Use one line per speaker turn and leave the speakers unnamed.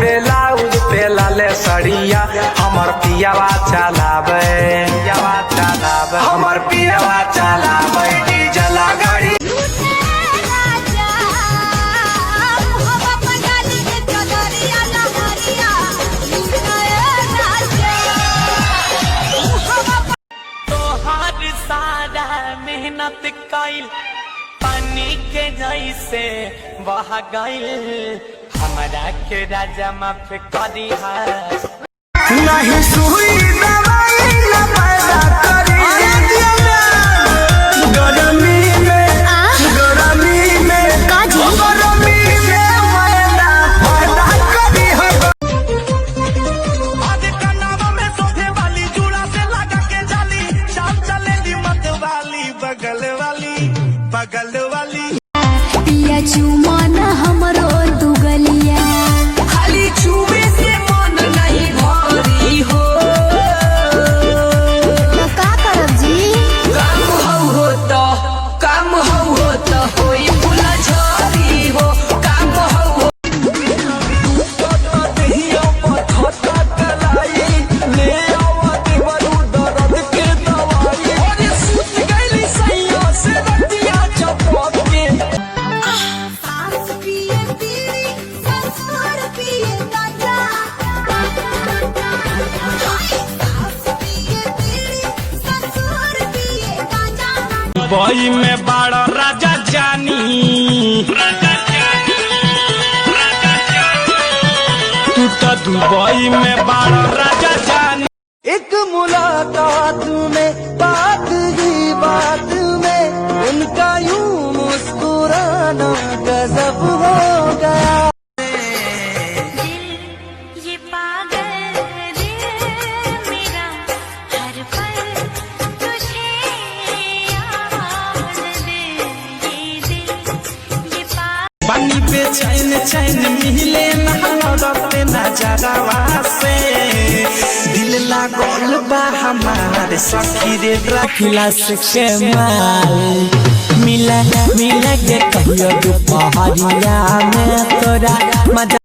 Blouse पे लाले सड़िया हमर पियावा चलावे हमर पियावा चलावे डीजल गाड़ी।
तोहार सारा मेहनत कइल पानी के जैसे बह गइल हमरा के राजा माफ करी
नहीं सुई दवाई न पैदा करी गरमी में पैदा करी
आज कनावा में सोफे वाली जूड़ा से लगा के जाली शाम चलेगी मत वाली बगल वाली
पिया चुमन हमरो दुगलिया
खाली छुए से मन नहीं भरी हो
तो का करब जी
काम हो तो होई फूला झरी हो काम हो देहिया पथता कलाई ले आवा देवरू दर्द के दवाई और सूत गइली सैया से रतिया चपक के
सास पिए बीड़ी ससुर पिए गांजा सास पिए बीड़ी ससुर पिए गांजा
दुबई में बड़ा राजा जानी तू तो दुबई में बड़ा राजा जानी।
एक मुलाकात में बात ही बात में उनका यूं मुस्कुराना गजब हो गया।
ये पागल दिल मेरा हर पल तुझे याद दे ये दिल ये पागल
पानी पे चैन मिले नहरते नजरवा से दिल लागल बा हमारे सखी रे रखिला से माल मिला के कहियो दोपहरिया में तोरा मजा